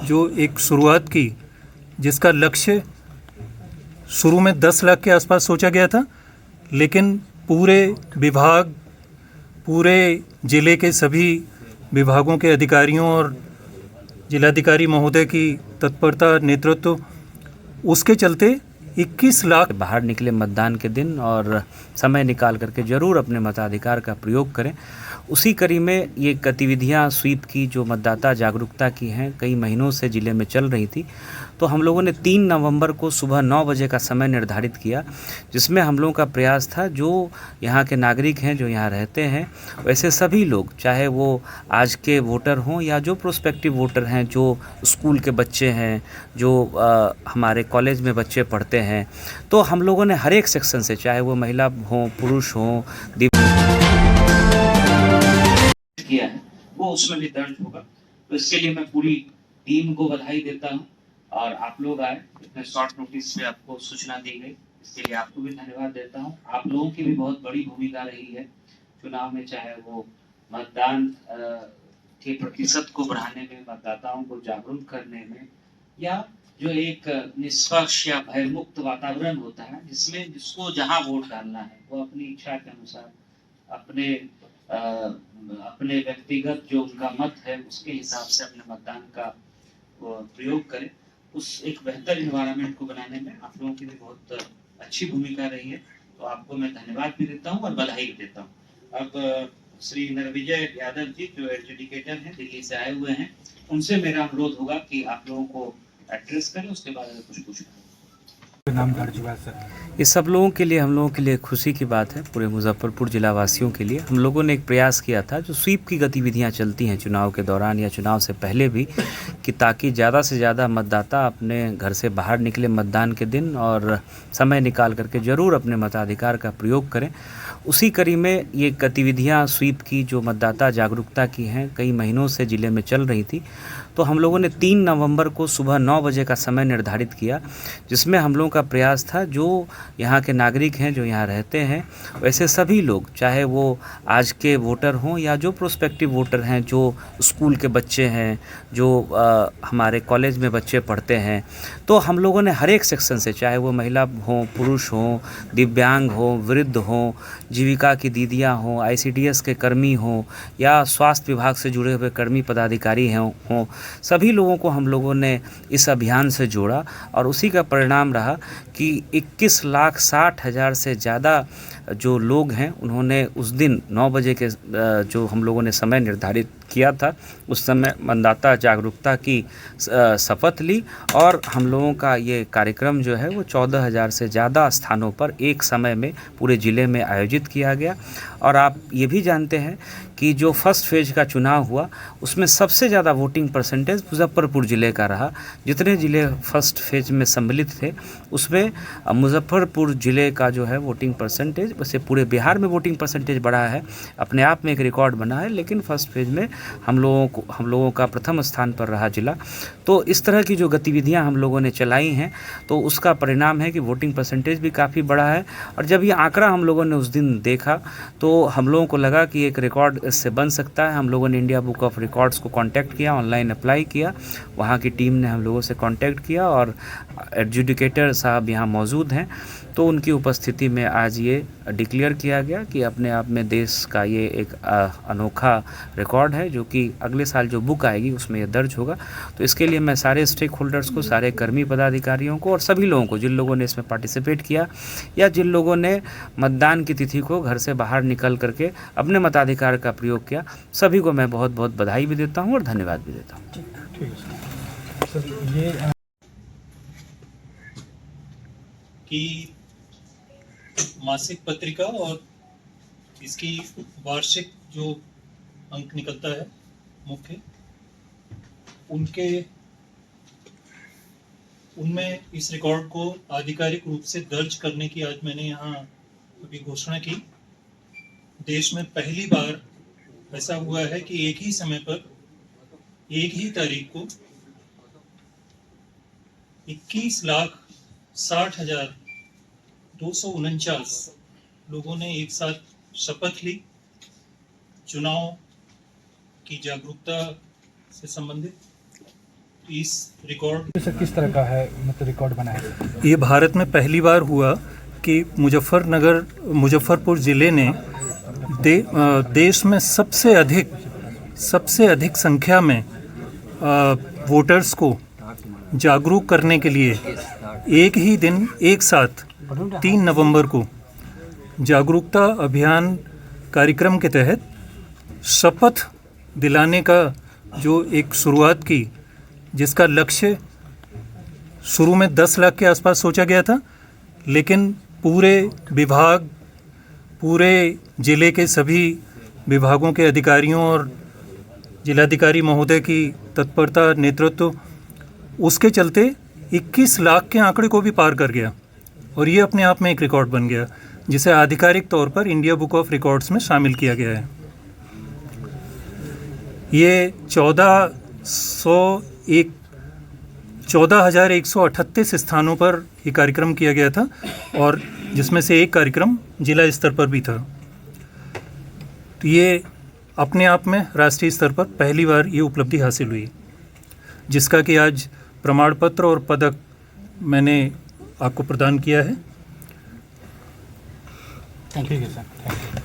जो एक शुरुआत की, जिसका लक्ष्य शुरू में 10 लाख के आसपास सोचा गया था, लेकिन पूरे विभाग, पूरे ज़िले के सभी विभागों के अधिकारियों और जिलाधिकारी महोदय की तत्परता, नेतृत्व, उसके चलते 21 लाख बाहर निकले मतदान के दिन और समय निकाल करके ज़रूर अपने मताधिकार का प्रयोग करें। उसी कड़ी में ये गतिविधियां स्वीप की जो मतदाता जागरूकता की हैं, कई महीनों से ज़िले में चल रही थी। तो हम लोगों ने 3 नवंबर को सुबह 9 बजे का समय निर्धारित किया, जिसमें हम लोगों का प्रयास था जो यहाँ के नागरिक हैं, जो यहाँ रहते हैं, वैसे सभी लोग, चाहे वो आज के वोटर हों या जो प्रोस्पेक्टिव वोटर हैं, जो स्कूल के बच्चे हैं, जो हमारे कॉलेज में बच्चे पढ़ते हैं, तो हम लोगों ने हर एक सेक्शन से, चाहे वो महिला हों, पुरुष हों, किया है, वो उसमें भी दर्ज होगा। तो इसके लिए मैं पूरी टीम को बधाई देता हूँ। और आप लोग आए, इतने शॉर्ट नोटिस में आपको सूचना दी गई, इसके लिए आपको भी धन्यवाद देता हूँ। आप लोगों की भी बहुत बड़ी भूमिका रही है चुनाव में, चाहे वो मतदान के प्रतिशत को बढ़ाने में, मतदाताओं को जागरूक करने में, या जो एक निष्पक्ष या भयमुक्त वातावरण होता है, जिसमें जिसको जहां वोट डालना है वो अपनी इच्छा के अनुसार अपने व्यक्तिगत जो उनका मत है उसके हिसाब से अपने मतदान का प्रयोग करें। उस एक बेहतर इन्वायरमेंट को बनाने में आप लोगों की भी बहुत अच्छी भूमिका रही है। तो आपको मैं धन्यवाद भी देता हूँ और बधाई भी देता हूँ। अब श्री नरविजय यादव जी, जो एजुकेटर हैं, दिल्ली से आए हुए हैं, उनसे मेरा अनुरोध होगा कि आप लोगों को एड्रेस करें, उसके बाद अगर कुछ पूछना नाम दर्ज हुआ सर। ये सब लोगों के लिए, हम लोगों के लिए खुशी की बात है, पूरे मुजफ्फरपुर जिला वासियों के लिए। हम लोगों ने एक प्रयास किया था, जो स्वीप की गतिविधियां चलती हैं चुनाव के दौरान या चुनाव से पहले भी, कि ताकि ज़्यादा से ज़्यादा मतदाता अपने घर से बाहर निकले मतदान के दिन और समय निकाल करके ज़रूर अपने मताधिकार का प्रयोग करें। उसी कड़ी में ये गतिविधियां स्वीप की जो मतदाता जागरूकता की हैं, कई महीनों से ज़िले में चल रही थी। तो हम लोगों ने 3 नवंबर को सुबह 9 बजे का समय निर्धारित किया, जिसमें हम लोगों का प्रयास था जो यहाँ के नागरिक हैं, जो यहाँ रहते हैं, वैसे सभी लोग, चाहे वो आज के वोटर हों या जो प्रोस्पेक्टिव वोटर हैं, जो स्कूल के बच्चे हैं, जो हमारे कॉलेज में बच्चे पढ़ते हैं, तो हम लोगों ने हर एक सेक्शन से, चाहे वो महिला हों, पुरुष हों, दिव्यांग हों, वृद्ध हों, जीविका की दीदियाँ हों, ICDS के कर्मी हों, या स्वास्थ्य विभाग से जुड़े हुए कर्मी पदाधिकारी हों, सभी लोगों को हम लोगों ने इस अभियान से जोड़ा। और उसी का परिणाम रहा कि 21,60,000 से ज़्यादा जो लोग हैं, उन्होंने उस दिन 9 बजे के जो हम लोगों ने समय निर्धारित किया था, उस समय मतदाता जागरूकता की शपथ ली। और हम लोगों का ये कार्यक्रम जो है वो 14,000 से ज़्यादा स्थानों पर एक समय में पूरे ज़िले में आयोजित किया गया। और आप ये भी जानते हैं कि जो फर्स्ट फेज का चुनाव हुआ, उसमें सबसे ज़्यादा वोटिंग परसेंटेज मुजफ्फरपुर ज़िले का रहा। जितने ज़िले फर्स्ट फेज में सम्मिलित थे, उसमें मुजफ्फरपुर ज़िले का जो है वोटिंग परसेंटेज, वैसे पूरे बिहार में वोटिंग परसेंटेज बढ़ा है, अपने आप में एक रिकॉर्ड बना है, लेकिन फर्स्ट फेज में हम लोगों का प्रथम स्थान पर रहा जिला। तो इस तरह की जो गतिविधियां हम लोगों ने चलाई हैं, तो उसका परिणाम है कि वोटिंग परसेंटेज भी काफ़ी बढ़ा है। और जब ये आंकड़ा हम लोगों ने उस दिन देखा, तो हम लोगों को लगा कि एक रिकॉर्ड इससे बन सकता है। हम लोगों ने इंडिया बुक ऑफ रिकॉर्ड्स को कांटेक्ट किया, ऑनलाइन अप्लाई किया, वहाँ की टीम ने हम लोगों से कांटेक्ट किया, और एडजुडिकेटर साहब यहाँ मौजूद हैं, तो उनकी उपस्थिति में आज ये डिक्लेयर किया गया कि अपने आप में देश का ये एक अनोखा रिकॉर्ड है, जो कि अगले साल जो बुक आएगी उसमें ये दर्ज होगा। तो इसके लिए मैं सारे स्टेक होल्डर्स को, सारे कर्मी पदाधिकारियों को, और सभी लोगों को, जिन लोगों ने इसमें पार्टिसिपेट किया या जिन लोगों ने मतदान की तिथि को घर से बाहर निकल करके अपने मताधिकार का प्रयोग किया, सभी को मैं बहुत बहुत बधाई भी देता हूँ और धन्यवाद भी देता हूँ। कि मासिक पत्रिका और इसकी वार्षिक जो अंक निकलता है मुख्य, उनमें इस रिकॉर्ड को आधिकारिक रूप से दर्ज करने की आज मैंने यहाँ अभी घोषणा की। देश में पहली बार ऐसा हुआ है कि एक ही समय पर, एक ही तारीख को 21,60,249 लोगों ने एक साथ शपथ ली चुनाव की जागरूकता से संबंधित। इस रिकॉर्ड सर किस तरह का है, मतलब रिकॉर्ड बना है? ये भारत में पहली बार हुआ कि मुजफ्फरपुर ज़िले ने देश में सबसे अधिक संख्या में वोटर्स को जागरूक करने के लिए एक ही दिन एक साथ 3 नवंबर को जागरूकता अभियान कार्यक्रम के तहत शपथ दिलाने का जो एक शुरुआत की, जिसका लक्ष्य शुरू में 10 लाख के आसपास सोचा गया था, लेकिन पूरे ज़िले के सभी विभागों के अधिकारियों और जिलाधिकारी महोदय की तत्परता, नेतृत्व, उसके चलते 21 लाख के आंकड़े को भी पार कर गया और ये अपने आप में एक रिकॉर्ड बन गया, जिसे आधिकारिक तौर पर इंडिया बुक ऑफ रिकॉर्ड्स में शामिल किया गया है। ये 14,138 स्थानों पर ये कार्यक्रम किया गया था और जिसमें से एक कार्यक्रम जिला स्तर पर भी था। तो ये अपने आप में राष्ट्रीय स्तर पर पहली बार ये उपलब्धि हासिल हुई, जिसका कि आज प्रमाण पत्र और पदक मैंने आपको प्रदान किया है। ठीक है सर, थैंक यू।